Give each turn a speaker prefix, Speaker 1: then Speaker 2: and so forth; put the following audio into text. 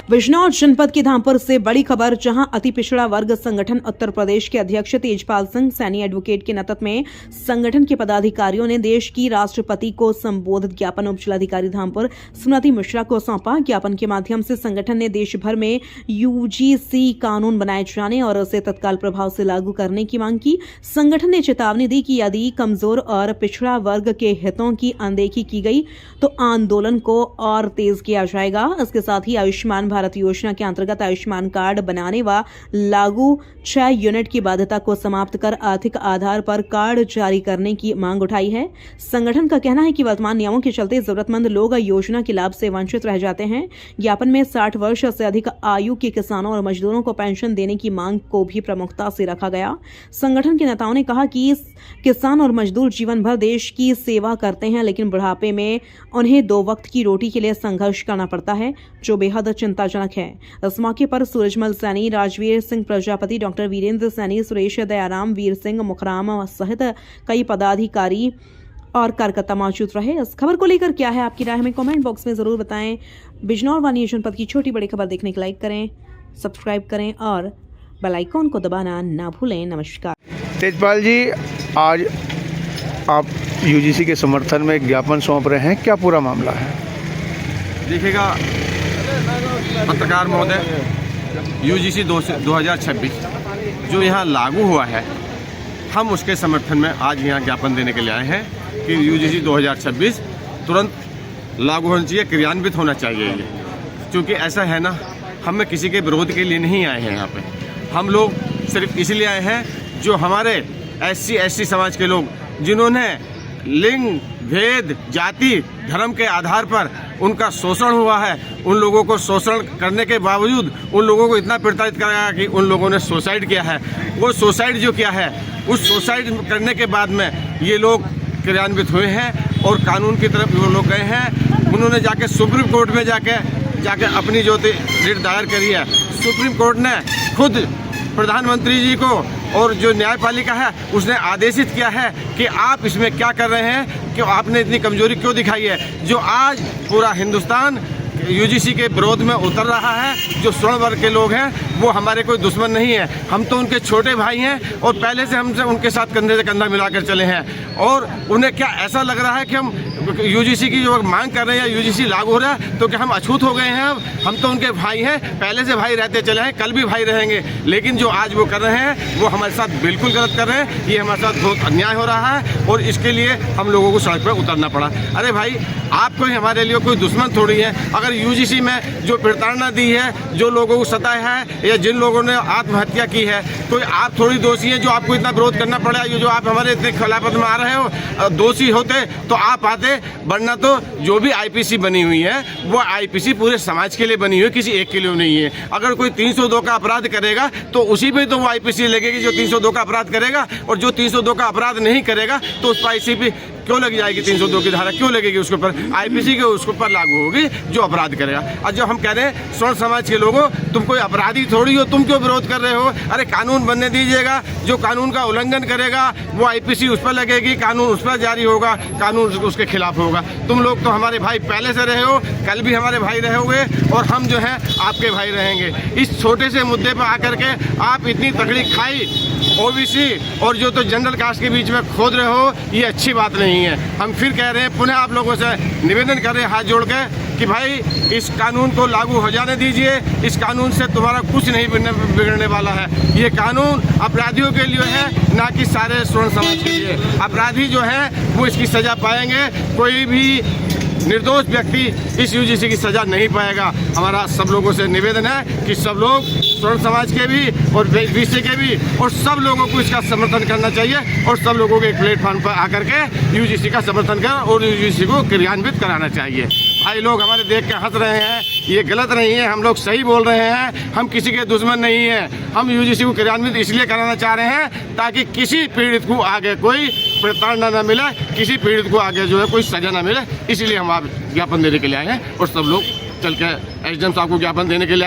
Speaker 1: बिजनौर जनपद के धामपुर से बड़ी खबर, जहां अति पिछड़ा वर्ग संगठन उत्तर प्रदेश के अध्यक्ष तेजपाल सिंह सैनी एडवोकेट के नेतृत्व में संगठन के पदाधिकारियों ने देश की राष्ट्रपति को संबोधित ज्ञापन उप जिलाधिकारी धामपुर स्मृति मिश्रा को सौंपा। ज्ञापन के माध्यम से संगठन ने देश भर में यूजीसी कानून बनाए जाने और उसे तत्काल प्रभाव से लागू करने की मांग की। संगठन ने चेतावनी दी कि यदि कमजोर और पिछड़ा वर्ग के हितों की अनदेखी की गई तो आंदोलन को और तेज किया जाएगा। इसके साथ ही आयुष्मान भारत योजना के अंतर्गत आयुष्मान कार्ड बनाने व लागू 6 यूनिट की बाध्यता को समाप्त कर आर्थिक आधार पर कार्ड जारी करने की मांग उठाई है। संगठन का कहना है कि वर्तमान नियमों के चलते जरूरतमंद लोग योजना के लाभ से वंचित रह जाते हैं। ज्ञापन में 60 वर्ष से अधिक आयु के किसानों और मजदूरों को पेंशन देने की मांग को भी प्रमुखता से रखा गया। संगठन के नेताओं ने कहा कि किसान और मजदूर जीवन भर देश की सेवा करते हैं, लेकिन बुढ़ापे में उन्हें 2 वक्त की रोटी के लिए संघर्ष करना पड़ता है, जो बेहद चिंताजनक है। इस मौके पर सूरजमल सैनी, राजवीर सिंह प्रजापति, डॉक्टर वीरेंद्र सैनी, सुरेश दयाराम, वीर सिंह मुखराम सहित कई पदाधिकारी और कार्यकर्ता मौजूद रहे। इस खबर को लेकर क्या है आपकी राय, हमें कमेंट बॉक्स में जरूर बताएं। बिजनौर व जनपद की छोटी बड़ी खबर देखने के लाइक करें, सब्सक्राइब करें और बेल आइकॉन को दबाना ना भूलें। नमस्कार।
Speaker 2: तेजपाल जी, आज आप यूजीसी के समर्थन में एक ज्ञापन सौंप रहे हैं, क्या पूरा मामला है?
Speaker 3: देखिएगा पत्रकार महोदय, यूजीसी 2026 जो यहाँ लागू हुआ है, हम उसके समर्थन में आज यहाँ ज्ञापन देने के लिए आए हैं कि यूजीसी 2026 तुरंत लागू होना चाहिए, क्रियान्वित होना चाहिए ये। क्योंकि ऐसा है ना, हम किसी के विरोध के लिए नहीं आए हैं यहाँ पे। हम लोग सिर्फ इसलिए आए हैं जो हमारे SC समाज के लोग, जिन्होंने लिंग, भेद, जाति, धर्म के आधार पर उनका शोषण हुआ है, उन लोगों को शोषण करने के बावजूद उन लोगों को इतना प्रताड़ित कराया कि उन लोगों ने सुसाइड किया है। वो सुसाइड जो किया है, उस सुसाइड करने के बाद में ये लोग क्रियान्वित हुए हैं और कानून की तरफ वो लोग गए हैं। उन्होंने जाके सुप्रीम कोर्ट में जाके अपनी जो रिट दायर करी है। सुप्रीम कोर्ट ने खुद प्रधानमंत्री जी को और जो न्यायपालिका है उसने आदेशित किया है कि आप इसमें क्या कर रहे हैं, कि आपने इतनी कमजोरी क्यों दिखाई है। जो आज पूरा हिंदुस्तान यूजीसी के विरोध में उतर रहा है, जो स्वर्ण वर्ग के लोग हैं वो हमारे कोई दुश्मन नहीं है, हम तो उनके छोटे भाई हैं और पहले से हमसे उनके साथ कंधे से कंधा मिलाकर चले हैं। और उन्हें क्या ऐसा लग रहा है कि हम यूजीसी की जो मांग कर रहे हैं, यूजीसी लागू हो रहा है तो क्या हम अछूत हो गए हैं? हम तो उनके भाई हैं, पहले से भाई रहते चले हैं, कल भी भाई रहेंगे। लेकिन जो आज वो कर रहे हैं वो हमारे साथ बिल्कुल गलत कर रहे हैं। ये हमारे साथ बहुत अन्याय हो रहा है और इसके लिए हम लोगों को सड़क पर उतरना पड़ा। अरे भाई, आप कोई हमारे लिए कोई दुश्मन थोड़ी है। अगर यूजीसी में जो प्रताड़ना दी है, जो लोगों को सताया है या जिन लोगों ने आत्महत्या की है, कोई आप थोड़ी दोषी हैं जो आपको इतना विरोध करना पड़ा। ये जो आप हमारे इतने खिलाफत में आ रहे हो, दोषी होते तो आप आते, वरना तो जो भी आईपीसी बनी हुई है वो आईपीसी पूरे समाज के लिए बनी हुई है, किसी एक के लिए नहीं है। अगर कोई 302 का अपराध करेगा तो उसी पे तो वो आईपीसी लगेगी जो 302 का अपराध करेगा, और जो 302 का अपराध नहीं करेगा तो उस पर आईपीसी क्यों लग जाएगी? 302 की धारा क्यों लगेगी उसके ऊपर? आईपीसी के उसके ऊपर लागू होगी जो अपराध करेगा। और जो हम कह रहे हैं स्वर्ण समाज के लोगों, तुम कोई अपराधी थोड़ी हो, तुम क्यों विरोध कर रहे हो? अरे कानून बनने दीजिएगा, जो कानून का उल्लंघन करेगा वो आईपीसी उस पर लगेगी, कानून उस पर जारी होगा, कानून उसके खिलाफ होगा। तुम लोग तो हमारे भाई पहले से रहे हो, कल भी हमारे भाई रहोगे और हम जो है आपके भाई रहेंगे। इस छोटे से मुद्दे पर आकर के आप इतनी तगड़ी खाई ओबीसी और जो तो जनरल कास्ट के बीच में खोद रहे हो, ये अच्छी बात नहीं है। हम फिर कह रहे हैं, पुनः आप लोगों से निवेदन कर रहे हैं हाथ जोड़ के कि भाई इस कानून को लागू हो जाने दीजिए। इस कानून से तुम्हारा कुछ नहीं बिगड़ने वाला है। ये कानून अपराधियों के लिए है, ना कि सारे स्वर्ण समाज के लिए। अपराधी जो है वो इसकी सजा पाएंगे, कोई भी निर्दोष व्यक्ति इस यूजीसी की सजा नहीं पाएगा। हमारा सब लोगों से निवेदन है कि सब लोग, स्वर्ण समाज के भी और बीसी के भी, और सब लोगों को इसका समर्थन करना चाहिए और सब लोगों के एक प्लेटफॉर्म पर आकर के यूजीसी का समर्थन करें और यूजीसी को क्रियान्वित कराना चाहिए। भाई लोग हमारे देख के हंस रहे हैं, ये गलत नहीं है, हम लोग सही बोल रहे हैं। हम किसी के दुश्मन नहीं हैं। हम यूजीसी को क्रियान्वित इसलिए कराना चाह रहे हैं ताकि किसी पीड़ित को आगे कोई प्रताड़ना न मिले, किसी पीड़ित को आगे जो है कोई सजा न मिले। इसलिए हम आप ज्ञापन देने के लिए आए हैं और सब लोग चल के एसडीएम साहब को ज्ञापन देने के लिए